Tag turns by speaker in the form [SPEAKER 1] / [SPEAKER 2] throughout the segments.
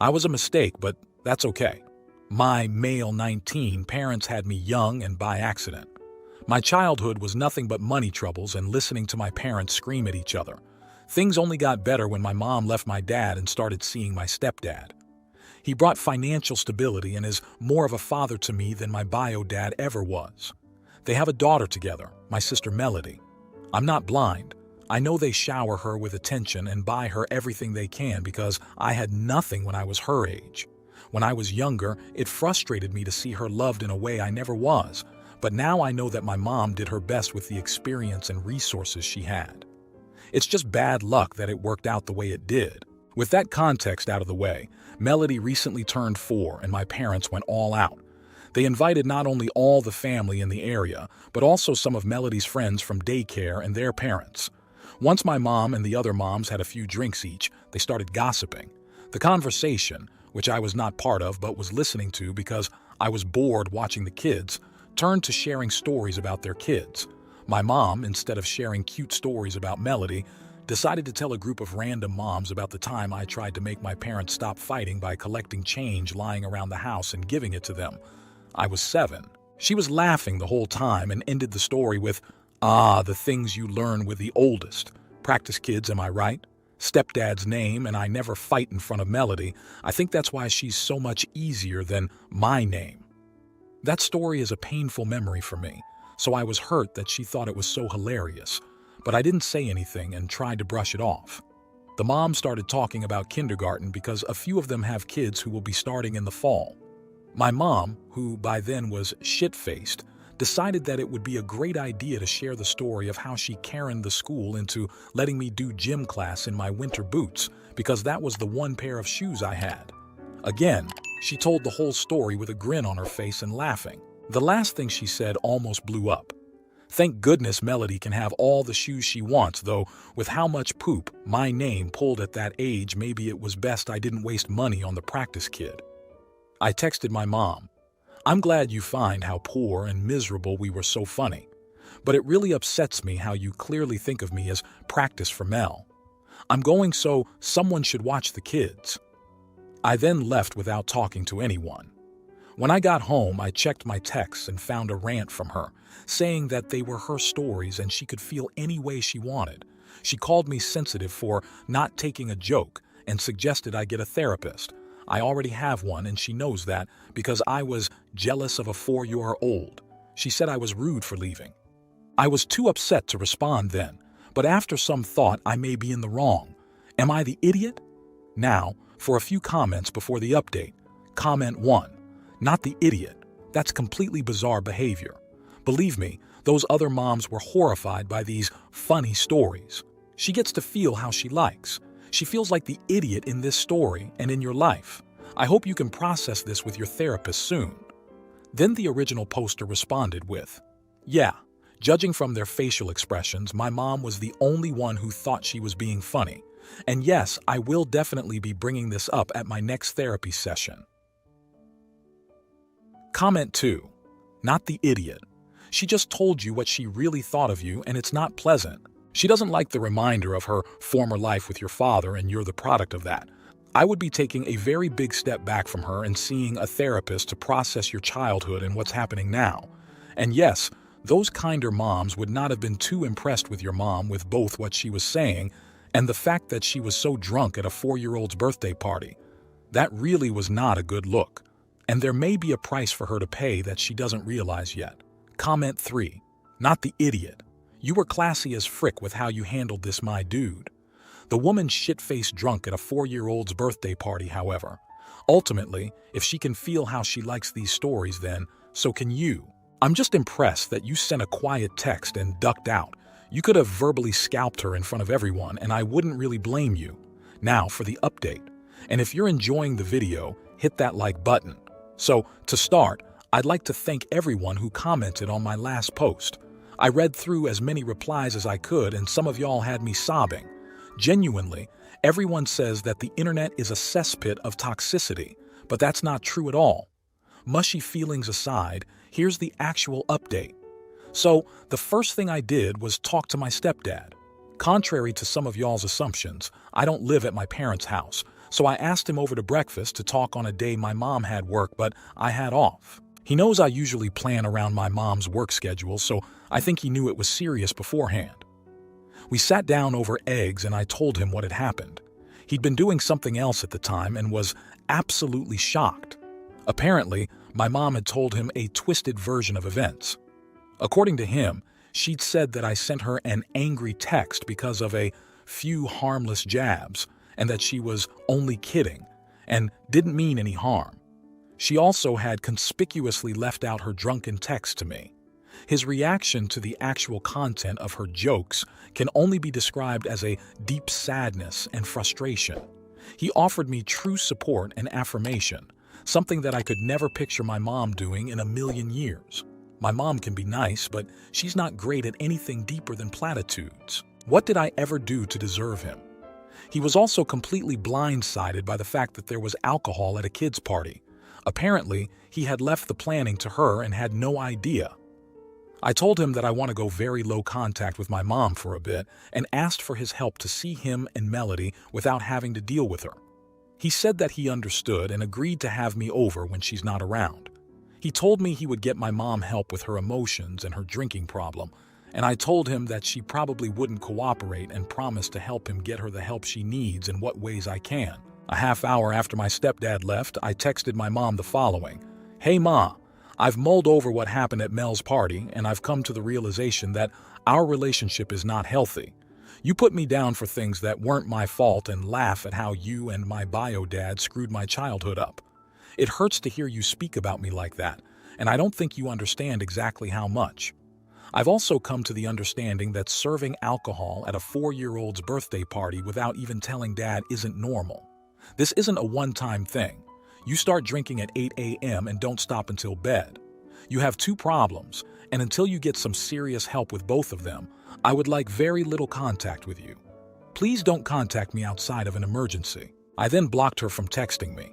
[SPEAKER 1] I was a mistake, but that's okay. My male 19 parents had me young and by accident. My childhood was nothing but money troubles and listening to my parents scream at each other. Things only got better when my mom left my dad and started seeing my stepdad. He brought financial stability and is more of a father to me than my bio dad ever was. They have a daughter together, my sister Melody. I'm not blind. I know they shower her with attention and buy her everything they can because I had nothing when I was her age. When I was younger, it frustrated me to see her loved in a way I never was, but now I know that my mom did her best with the experience and resources she had. It's just bad luck that it worked out the way it did. With that context out of the way, Melody recently turned 4 and my parents went all out. They invited not only all the family in the area, but also some of Melody's friends from daycare and their parents. Once my mom and the other moms had a few drinks each, they started gossiping. The conversation, which I was not part of but was listening to because I was bored watching the kids, turned to sharing stories about their kids. My mom, instead of sharing cute stories about Melody, decided to tell a group of random moms about the time I tried to make my parents stop fighting by collecting change lying around the house and giving it to them. I was 7. She was laughing the whole time and ended the story with, the things you learn with the oldest. Practice kids, am I right? Stepdad's name, and I never fight in front of Melody. I think that's why she's so much easier than my name. That story is a painful memory for me, so I was hurt that she thought it was so hilarious. But I didn't say anything and tried to brush it off. The mom started talking about kindergarten because a few of them have kids who will be starting in the fall. My mom, who by then was shit-faced, decided that it would be a great idea to share the story of how she Karened the school into letting me do gym class in my winter boots because that was the one pair of shoes I had. Again, she told the whole story with a grin on her face and laughing. The last thing she said almost blew up. Thank goodness Melody can have all the shoes she wants, though with how much poop my name pulled at that age, maybe it was best I didn't waste money on the practice kid. I texted my mom, I'm glad you find how poor and miserable we were so funny, but it really upsets me how you clearly think of me as practice for Mel. I'm going so someone should watch the kids. I then left without talking to anyone. When I got home, I checked my texts and found a rant from her, saying that they were her stories and she could feel any way she wanted. She called me sensitive for not taking a joke and suggested I get a therapist. I already have one and she knows that because I was jealous of a 4-year-old. She said I was rude for leaving. I was too upset to respond then, but after some thought I may be in the wrong. Am I the idiot? Now, for a few comments before the update. Comment 1. Not the idiot. That's completely bizarre behavior. Believe me, those other moms were horrified by these funny stories. She gets to feel how she likes. She feels like the idiot in this story and in your life. I hope you can process this with your therapist soon. Then the original poster responded with, yeah, judging from their facial expressions, my mom was the only one who thought she was being funny. And yes, I will definitely be bringing this up at my next therapy session. Comment 2. Not the idiot. She just told you what she really thought of you and it's not pleasant. She doesn't like the reminder of her former life with your father and you're the product of that. I would be taking a very big step back from her and seeing a therapist to process your childhood and what's happening now. And yes, those kinder moms would not have been too impressed with your mom with both what she was saying and the fact that she was so drunk at a 4-year-old's birthday party. That really was not a good look. And there may be a price for her to pay that she doesn't realize yet. Comment 3. Not the idiot. You were classy as frick with how you handled this, my dude. The woman's shit-faced drunk at a 4-year-old's birthday party, however. Ultimately, if she can feel how she likes these stories, then so can you. I'm just impressed that you sent a quiet text and ducked out. You could have verbally scalped her in front of everyone, and I wouldn't really blame you. Now for the update. And if you're enjoying the video, hit that like button. So, to start, I'd like to thank everyone who commented on my last post. I read through as many replies as I could and some of y'all had me sobbing. Genuinely, everyone says that the internet is a cesspit of toxicity, but that's not true at all. Mushy feelings aside, here's the actual update. So, the first thing I did was talk to my stepdad. Contrary to some of y'all's assumptions, I don't live at my parents' house, So I asked him over to breakfast to talk on a day my mom had work, but I had off. He knows I usually plan around my mom's work schedule, so I think he knew it was serious beforehand. We sat down over eggs and I told him what had happened. He'd been doing something else at the time and was absolutely shocked. Apparently, my mom had told him a twisted version of events. According to him, she'd said that I sent her an angry text because of a few harmless jabs and that she was only kidding and didn't mean any harm. She also had conspicuously left out her drunken text to me. His reaction to the actual content of her jokes can only be described as a deep sadness and frustration. He offered me true support and affirmation, something that I could never picture my mom doing in a million years. My mom can be nice, but she's not great at anything deeper than platitudes. What did I ever do to deserve him? He was also completely blindsided by the fact that there was alcohol at a kid's party. Apparently, he had left the planning to her and had no idea. I told him that I want to go very low contact with my mom for a bit and asked for his help to see him and Melody without having to deal with her. He said that he understood and agreed to have me over when she's not around. He told me he would get my mom help with her emotions and her drinking problem, and I told him that she probably wouldn't cooperate and promised to help him get her the help she needs in what ways I can. A half hour after my stepdad left, I texted my mom the following: "Hey Ma, I've mulled over what happened at Mel's party and I've come to the realization that our relationship is not healthy. You put me down for things that weren't my fault and laugh at how you and my bio dad screwed my childhood up. It hurts to hear you speak about me like that, and I don't think you understand exactly how much. I've also come to the understanding that serving alcohol at a 4-year-old's birthday party without even telling Dad isn't normal. This isn't a one-time thing. You start drinking at 8 a.m. and don't stop until bed. You have 2 problems, and until you get some serious help with both of them, I would like very little contact with you. Please don't contact me outside of an emergency." I then blocked her from texting me.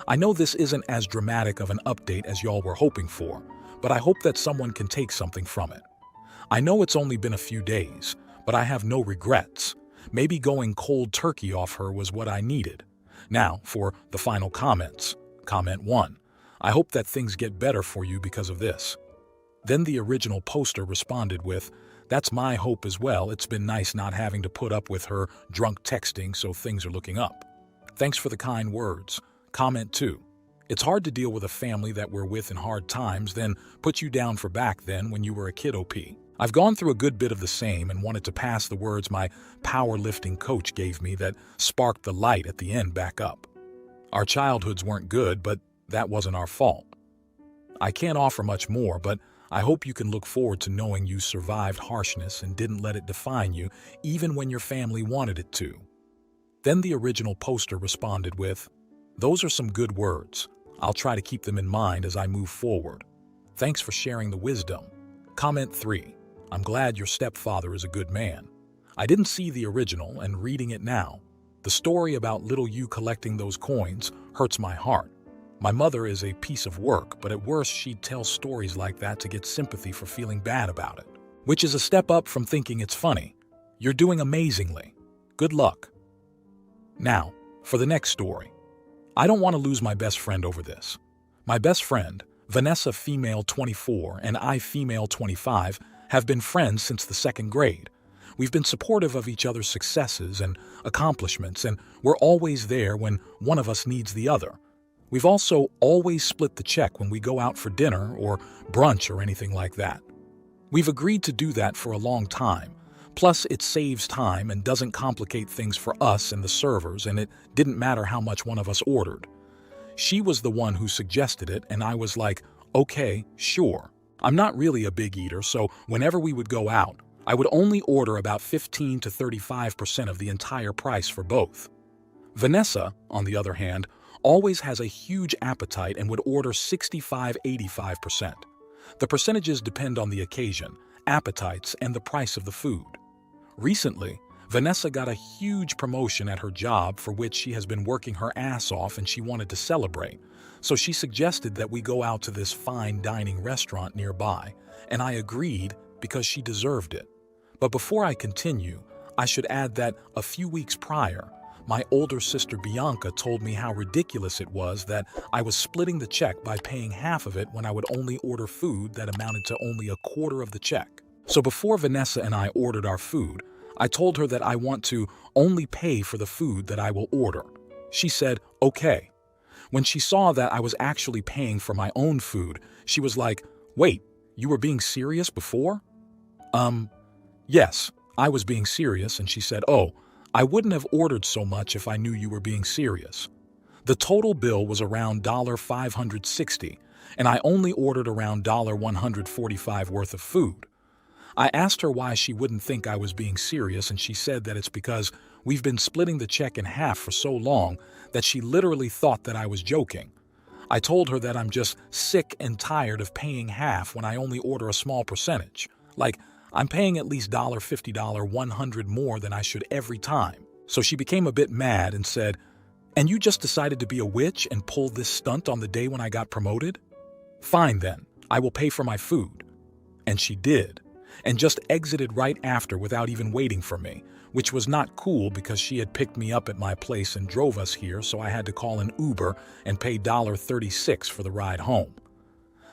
[SPEAKER 1] I know this isn't as dramatic of an update as y'all were hoping for, but I hope that someone can take something from it. I know it's only been a few days, but I have no regrets. Maybe going cold turkey off her was what I needed. Now, for the final comments. Comment 1. I hope that things get better for you because of this. Then the original poster responded with, "That's my hope as well. It's been nice not having to put up with her drunk texting, so things are looking up. Thanks for the kind words." Comment 2. It's hard to deal with a family that we're with in hard times, then put you down for back then when you were a kid OP. I've gone through a good bit of the same and wanted to pass the words my powerlifting coach gave me that sparked the light at the end back up. Our childhoods weren't good, but that wasn't our fault. I can't offer much more, but I hope you can look forward to knowing you survived harshness and didn't let it define you, even when your family wanted it to. Then the original poster responded with, "Those are some good words. I'll try to keep them in mind as I move forward. Thanks for sharing the wisdom." Comment 3. I'm glad your stepfather is a good man. I didn't see the original, and reading it now, the story about little you collecting those coins hurts my heart. My mother is a piece of work, but at worst she'd tell stories like that to get sympathy for feeling bad about it, which is a step up from thinking it's funny. You're doing amazingly. Good luck. Now, for the next story. I don't want to lose my best friend over this. My best friend, Vanessa female 24 and I female 25, have been friends since the 2nd grade. We've been supportive of each other's successes and accomplishments, and we're always there when one of us needs the other. We've also always split the check when we go out for dinner or brunch or anything like that. We've agreed to do that for a long time. Plus, it saves time and doesn't complicate things for us and the servers, and it didn't matter how much one of us ordered. She was the one who suggested it, and I was like, okay, sure. I'm not really a big eater, so whenever we would go out, I would only order about 15 to 35% of the entire price for both. Vanessa, on the other hand, always has a huge appetite and would order 65–85%. The percentages depend on the occasion, appetites, and the price of the food. Recently, Vanessa got a huge promotion at her job for which she has been working her ass off and she wanted to celebrate. So she suggested that we go out to this fine dining restaurant nearby, and I agreed because she deserved it. But before I continue, I should add that a few weeks prior, My older sister Bianca told me how ridiculous it was that I was splitting the check by paying half of it when I would only order food that amounted to only a quarter of the check. So before Vanessa and I ordered our food, I told her that I want to only pay for the food that I will order. She said, okay. When she saw that I was actually paying for my own food, she was like, wait, you were being serious before? Yes, I was being serious, and she said, oh, I wouldn't have ordered so much if I knew you were being serious. The total bill was around $560, and I only ordered around $145 worth of food. I asked her why she wouldn't think I was being serious, and she said that it's because we've been splitting the check in half for so long that she literally thought that I was joking. I told her that I'm just sick and tired of paying half when I only order a small percentage. Like, I'm paying at least $50, $100 more than I should every time. So she became a bit mad and said, and you just decided to be a witch and pull this stunt on the day when I got promoted? Fine then, I will pay for my food. And she did, and just exited right after without even waiting for me, which was not cool because she had picked me up at my place and drove us here, so I had to call an Uber and pay $36 for the ride home.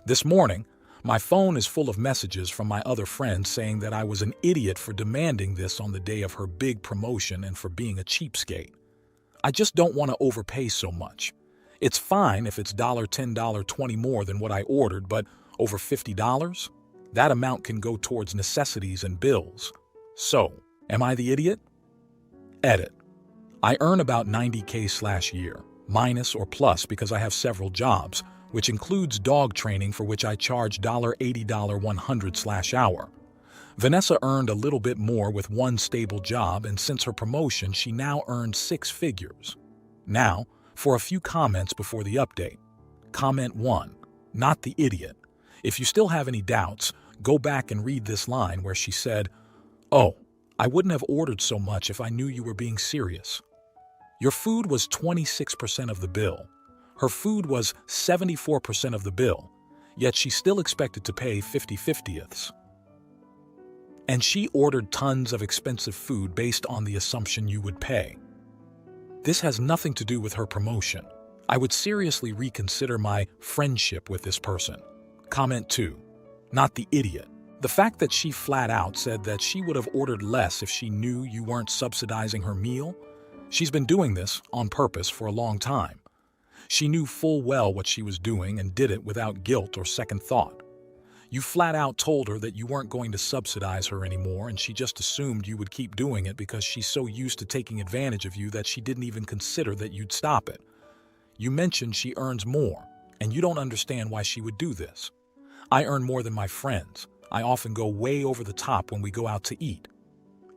[SPEAKER 1] This morning, my phone is full of messages from my other friends saying that I was an idiot for demanding this on the day of her big promotion and for being a cheapskate. I just don't want to overpay so much. It's fine if it's $10, $20 more than what I ordered, but over $50? That amount can go towards necessities and bills. So, am I the idiot? Edit. I earn about $90K/year, minus or plus because I have several jobs, which includes dog training for which I charge $80 $100/hour. Vanessa earned a little bit more with one stable job, and since her promotion, she now earns 6 figures. Now, for a few comments before the update. Comment 1. Not the idiot. If you still have any doubts, go back and read this line where she said, oh, I wouldn't have ordered so much if I knew you were being serious. Your food was 26% of the bill. Her food was 74% of the bill, yet she still expected to pay 50/50ths. And she ordered tons of expensive food based on the assumption you would pay. This has nothing to do with her promotion. I would seriously reconsider my friendship with this person. Comment 2. Not the idiot. The fact that she flat out said that she would have ordered less if she knew you weren't subsidizing her meal. She's been doing this on purpose for a long time. She knew full well what she was doing and did it without guilt or second thought. You flat out told her that you weren't going to subsidize her anymore, and she just assumed you would keep doing it because she's so used to taking advantage of you that she didn't even consider that you'd stop it. You mentioned she earns more, and you don't understand why she would do this. I earn more than my friends. I often go way over the top when we go out to eat.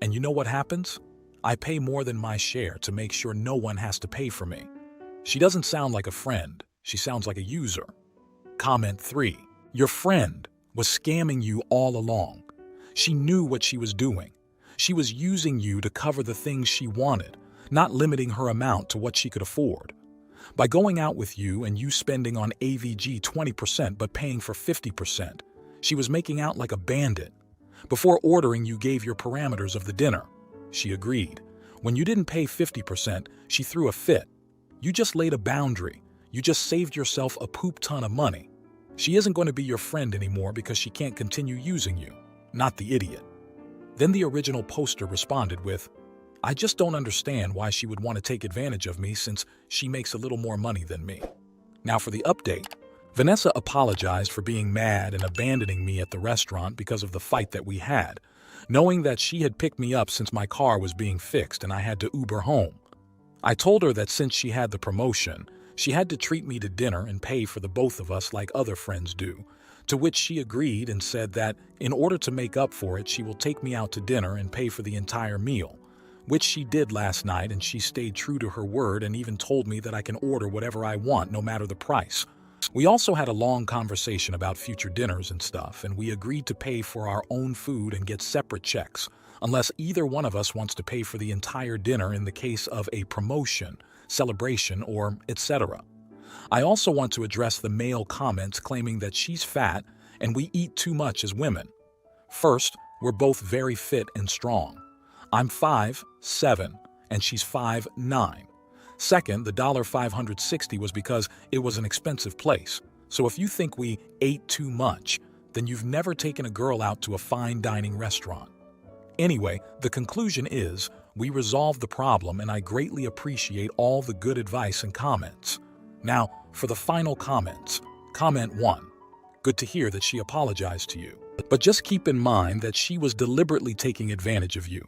[SPEAKER 1] And you know what happens? I pay more than my share to make sure no one has to pay for me. She doesn't sound like a friend. She sounds like a user. Comment 3. Your friend was scamming you all along. She knew what she was doing. She was using you to cover the things she wanted, not limiting her amount to what she could afford. By going out with you and you spending on AVG 20% but paying for 50%, she was making out like a bandit. Before ordering, you gave your parameters of the dinner. She agreed. When you didn't pay 50%, she threw a fit. You just laid a boundary. You just saved yourself a poop ton of money. She isn't going to be your friend anymore because she can't continue using you. Not the idiot. Then the original poster responded with, I just don't understand why she would want to take advantage of me since she makes a little more money than me. Now for the update. Vanessa apologized for being mad and abandoning me at the restaurant because of the fight that we had, knowing that she had picked me up since my car was being fixed and I had to Uber home. I told her that since she had the promotion, she had to treat me to dinner and pay for the both of us like other friends do, to which she agreed and said that in order to make up for it, she will take me out to dinner and pay for the entire meal, which she did last night, and she stayed true to her word and even told me that I can order whatever I want no matter the price. We also had a long conversation about future dinners and stuff, and we agreed to pay for our own food and get separate checks, unless either one of us wants to pay for the entire dinner in the case of a promotion, celebration, or etc. I also want to address the male comments claiming that she's fat and we eat too much as women. First, we're both very fit and strong. I'm 5'7", and she's 5'9". Second, the $560 was because it was an expensive place. So if you think we ate too much, then you've never taken a girl out to a fine dining restaurant. Anyway, the conclusion is, we resolved the problem and I greatly appreciate all the good advice and comments. Now, for the final comments. Comment 1. Good to hear that she apologized to you. But just keep in mind that she was deliberately taking advantage of you.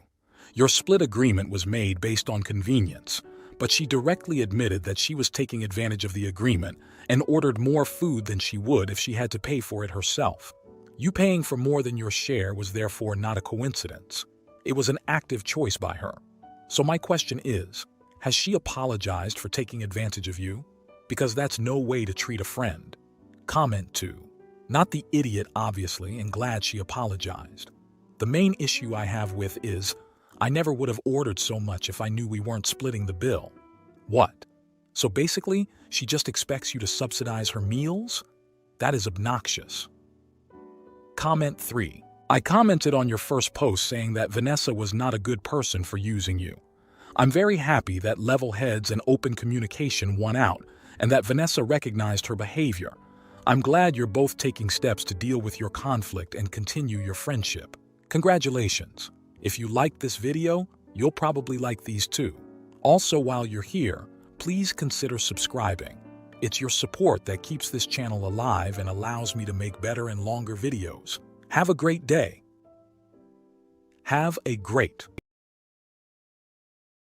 [SPEAKER 1] Your split agreement was made based on convenience, but she directly admitted that she was taking advantage of the agreement and ordered more food than she would if she had to pay for it herself. You paying for more than your share was therefore not a coincidence. It was an active choice by her. So my question is, has she apologized for taking advantage of you? Because that's no way to treat a friend. Comment 2. Not the idiot, obviously, and glad she apologized. The main issue I have with is, I never would have ordered so much if I knew we weren't splitting the bill. What? So basically, she just expects you to subsidize her meals? That is obnoxious. Comment 3. I commented on your first post saying that Vanessa was not a good person for using you. I'm very happy that level heads and open communication won out and that Vanessa recognized her behavior. I'm glad you're both taking steps to deal with your conflict and continue your friendship. Congratulations. If you liked this video, you'll probably like these too. Also, while you're here, please consider subscribing. It's your support that keeps this channel alive and allows me to make better and longer videos. Have a great day. Have a great